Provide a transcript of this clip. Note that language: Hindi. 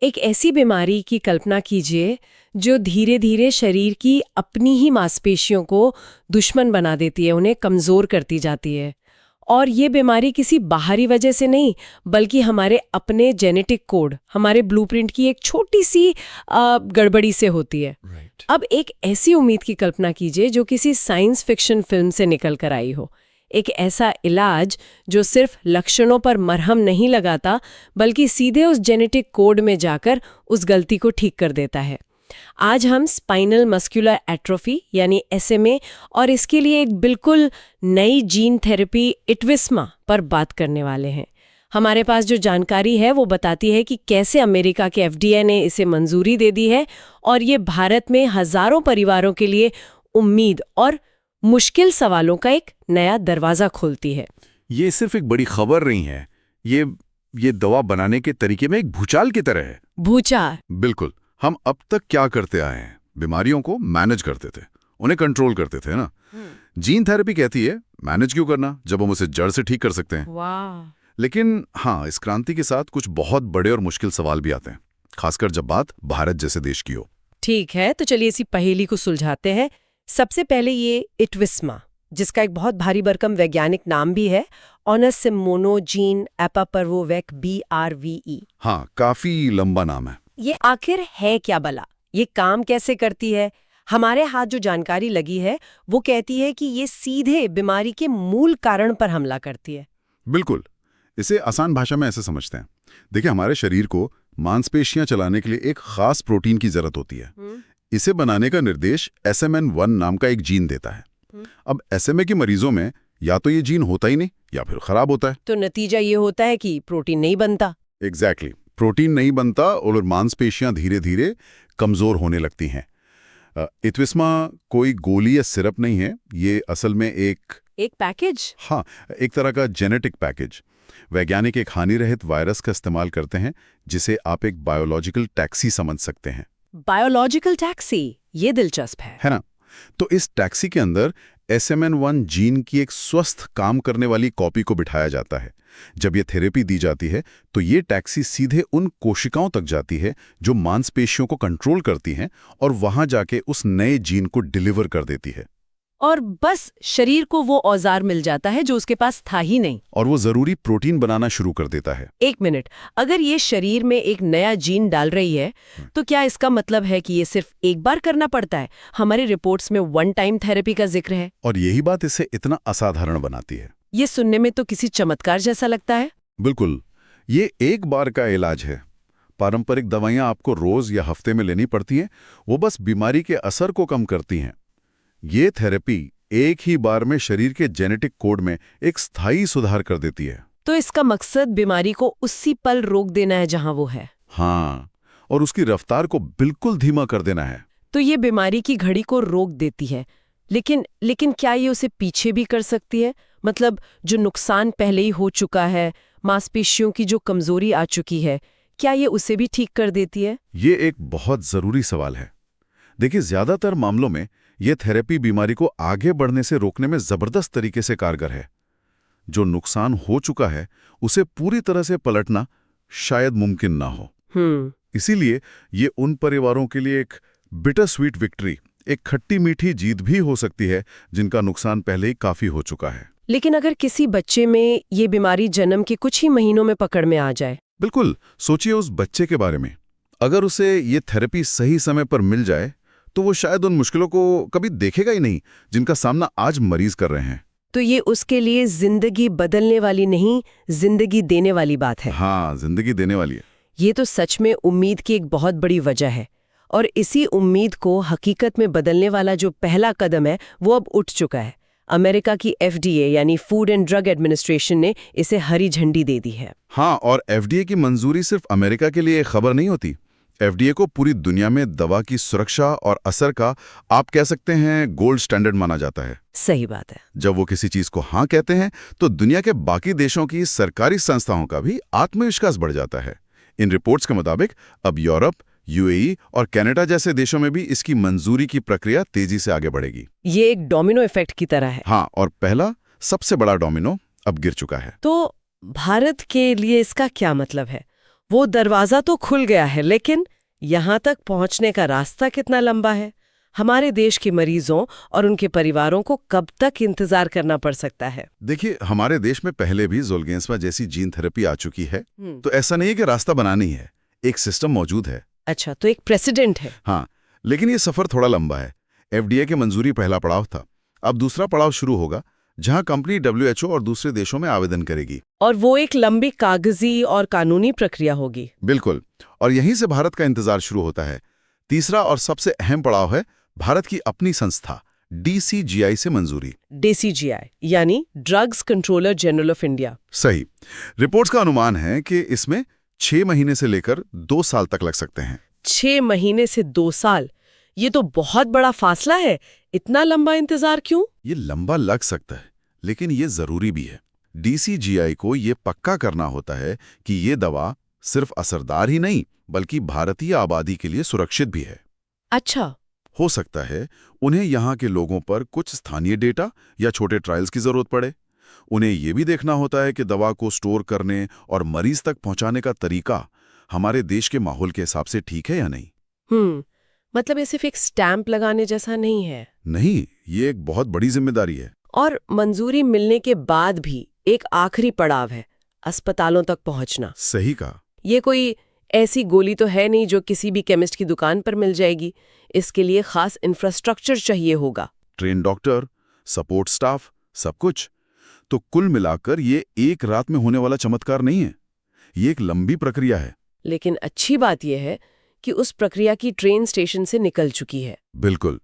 एक ऐसी बीमारी की कल्पना कीजिए जो धीरे धीरे शरीर की अपनी ही मांसपेशियों को दुश्मन बना देती है, उन्हें कमजोर करती जाती है। और ये बीमारी किसी बाहरी वजह से नहीं, बल्कि हमारे अपने जेनेटिक कोड, हमारे ब्लूप्रिंट की एक छोटी सी गड़बड़ी से होती है। अब एक ऐसी उम्मीद की कल्पना कीजिए जो किसी साइंस फिक्शन फिल्म से निकल कर आई हो। एक ऐसा इलाज जो सिर्फ लक्षणों पर मरहम नहीं लगाता, बल्कि सीधे उस जेनेटिक कोड में जाकर उस गलती को ठीक कर देता है। आज हम स्पाइनल मस्कुलर एट्रोफी यानी SMA और इसके लिए एक बिल्कुल नई जीन थेरेपी इटविस्मा पर बात करने वाले हैं। हमारे पास जो जानकारी है वो बताती है कि कैसे अमेरिका के FDA ने इसे मंजूरी दे दी है और ये भारत में हजारों परिवारों के लिए उम्मीद और मुश्किल सवालों का एक नया दरवाजा खोलती है। ये सिर्फ एक बड़ी खबर नहीं है, ये दवा बनाने के तरीके में एक भूचाल की तरह है। भूचाल? बिल्कुल। हम अब तक क्या करते आए हैं, बीमारियों को मैनेज करते थे, उन्हें कंट्रोल करते थे ना। जीन थेरेपी कहती है मैनेज क्यों करना जब हम उसे जड़ से ठीक कर सकते हैं। वाह। लेकिन हाँ, इस क्रांति के साथ कुछ बहुत बड़े और मुश्किल सवाल भी आते हैं, खासकर जब बात भारत जैसे देश की हो। ठीक है, तो चलिए इसी पहेली को सुलझाते हैं। सबसे पहले ये इटविस्मा, जिसका एक बहुत भारी भरकम वैज्ञानिक नाम भी है, ओनासिमोनोजीन एपापर्वोवेक BRVE। हाँ, काफी लंबा नाम है। ये आखिर है क्या भला? ये काम कैसे करती है? हमारे हाथ जो जानकारी लगी है वो कहती है कि ये सीधे बीमारी के मूल कारण पर हमला करती है। बिल्कुल। इसे आसान भाषा में ऐसे समझते हैं, देखिए हमारे शरीर को मांसपेशियां चलाने के लिए एक खास प्रोटीन की जरूरत होती है। इसे बनाने का निर्देश SMN1 नाम का एक जीन देता है। अब SMA के मरीजों में या तो ये जीन होता ही नहीं या फिर खराब होता है। तो नतीजा ये होता है कि प्रोटीन नहीं बनता। एग्जैक्टली, प्रोटीन नहीं बनता और मांसपेशियां धीरे धीरे कमजोर होने लगती हैं। इटविस्मा कोई गोली या सिरप नहीं है, ये असल में एक पैकेज। हाँ, एक तरह का जेनेटिक पैकेज। वैज्ञानिक एक हानि रहित वायरस का इस्तेमाल करते हैं जिसे आप एक बायोलॉजिकल टैक्सी समझ सकते हैं। बायोलॉजिकल टैक्सी, ये दिलचस्प है ना? तो इस टैक्सी के अंदर SMN1 जीन की एक स्वस्थ काम करने वाली कॉपी को बिठाया जाता है। जब ये थेरेपी दी जाती है तो ये टैक्सी सीधे उन कोशिकाओं तक जाती है जो मांसपेशियों को कंट्रोल करती हैं और वहां जाके उस नए जीन को डिलीवर कर देती है। और बस शरीर को वो औजार मिल जाता है जो उसके पास था ही नहीं, और वो जरूरी प्रोटीन बनाना शुरू कर देता है। एक मिनट, अगर ये शरीर में एक नया जीन डाल रही है तो क्या इसका मतलब है कि ये सिर्फ एक बार करना पड़ता है? हमारी रिपोर्ट्स में वन टाइम थेरेपी का जिक्र है। और यही बात इसे इतना असाधारण बनाती है। ये सुनने में तो किसी चमत्कार जैसा लगता है। बिल्कुल, ये एक बार का इलाज है। पारंपरिक दवाइयां आपको रोज या हफ्ते में लेनी पड़ती हैं, वो बस बीमारी के असर को कम करती हैं। ये थेरेपी एक ही बार में शरीर के जेनेटिक कोड में एक स्थायी सुधार कर देती है। तो इसका मकसद बीमारी को उसी पल रोक देना है जहां वो है। हाँ, और उसकी रफ्तार को बिल्कुल धीमा कर देना है। तो ये बीमारी की घड़ी को रोक देती है, लेकिन क्या ये उसे पीछे भी कर सकती है? मतलब जो नुकसान पहले ही हो चुका है, मांसपेशियों की जो कमजोरी आ चुकी है, क्या ये उसे भी ठीक कर देती है? ये एक बहुत जरूरी सवाल है। देखिए, ज्यादातर मामलों में ये थेरेपी बीमारी को आगे बढ़ने से रोकने में जबरदस्त तरीके से कारगर है। जो नुकसान हो चुका है उसे पूरी तरह से पलटना शायद मुमकिन ना हो। इसीलिए ये उन परिवारों के लिए एक बिटर स्वीट विक्ट्री, एक खट्टी मीठी जीत भी हो सकती है जिनका नुकसान पहले ही काफी हो चुका है। लेकिन अगर किसी बच्चे में ये बीमारी जन्म के कुछ ही महीनों में पकड़ में आ जाए? बिल्कुल, सोचिए उस बच्चे के बारे में। अगर उसे ये थेरेपी सही समय पर मिल जाए तो वो शायद उन मुश्किलों को कभी देखेगा ही नहीं जिनका सामना आज मरीज कर रहे हैं। तो ये उसके लिए जिंदगी बदलने वाली नहीं, जिंदगी देने वाली बात है। हाँ, जिंदगी देने वाली है। ये तो सच में उम्मीद की एक बहुत बड़ी वजह है। और इसी उम्मीद को हकीकत में बदलने वाला जो पहला कदम है वो अब उठ चुका है। अमेरिका की FDA यानी फूड एंड ड्रग एडमिनिस्ट्रेशन ने इसे हरी झंडी दे दी है। हाँ, और FDA की मंजूरी सिर्फ अमेरिका के लिए खबर नहीं होती। FDA को पूरी दुनिया में दवा की सुरक्षा और असर का, आप कह सकते हैं, गोल्ड स्टैंडर्ड माना जाता है। सही बात है। जब वो किसी चीज को हाँ कहते हैं तो दुनिया के बाकी देशों की सरकारी संस्थाओं का भी आत्मविश्वास बढ़ जाता है। इन रिपोर्ट्स के मुताबिक अब यूरोप, UAE और कनाडा जैसे देशों में भी इसकी मंजूरी की प्रक्रिया तेजी से आगे बढ़ेगी। ये एक डोमिनो इफेक्ट की तरह है। हाँ, और पहला सबसे बड़ा डोमिनो अब गिर चुका है। तो भारत के लिए इसका क्या मतलब है? वो दरवाजा तो खुल गया है, लेकिन यहाँ तक पहुँचने का रास्ता कितना लंबा है? हमारे देश के मरीजों और उनके परिवारों को कब तक इंतजार करना पड़ सकता है? देखिए, हमारे देश में पहले भी ज़ोलगेंस्मा जैसी जीन थेरेपी आ चुकी है, तो ऐसा नहीं है कि रास्ता बनाना ही है। एक सिस्टम मौजूद है। अच्छा, तो एक प्रेसिडेंट है। हाँ, लेकिन ये सफर थोड़ा लंबा है। FDA की मंजूरी पहला पड़ाव था। अब दूसरा पड़ाव शुरू होगा, जहां कंपनी WHO और दूसरे देशों में आवेदन करेगी। और वो एक लंबी कागजी और कानूनी प्रक्रिया होगी। बिल्कुल, और यहीं से भारत का इंतजार शुरू होता है। तीसरा और सबसे अहम पड़ाव है भारत की अपनी संस्था DCGI से मंजूरी। DCGI यानी drugs controller general of India. सही। रिपोर्ट्स का अनुमान है कि इसमें 6 महीने से लेकर 2 साल तक लग सकते हैं। 6 महीने से 2 साल, ये तो बहुत बड़ा फासला है। इतना लंबा इंतजार क्यों? ये लंबा लग सकता है, लेकिन ये जरूरी भी है। DCGI को ये पक्का करना होता है कि ये दवा सिर्फ असरदार ही नहीं, बल्कि भारतीय आबादी के लिए सुरक्षित भी है। अच्छा। हो सकता है उन्हें यहाँ के लोगों पर कुछ स्थानीय डेटा या छोटे ट्रायल्स की जरूरत पड़े। उन्हें ये भी देखना होता है कि दवा को स्टोर करने और मरीज तक पहुंचाने का तरीका हमारे देश के माहौल के हिसाब से ठीक है या नहीं। मतलब ये सिर्फ एक स्टैंप लगाने जैसा नहीं है। नहीं, ये एक बहुत बड़ी जिम्मेदारी है। और मंजूरी मिलने के बाद भी एक आखिरी पड़ाव है, अस्पतालों तक पहुंचना। सही कहा। ये कोई ऐसी गोली तो है नहीं जो किसी भी केमिस्ट की दुकान पर मिल जाएगी। इसके लिए खास इंफ्रास्ट्रक्चर चाहिए होगा। ट्रेन डॉक्टर, सपोर्ट स्टाफ, सब कुछ। तो कुल मिलाकर ये एक रात में होने वाला चमत्कार नहीं है। ये एक लंबी प्रक्रिया है। लेकिन अच्छी बात यह है कि उस प्रक्रिया की ट्रेन स्टेशन से निकल चुकी है। बिल्कुल।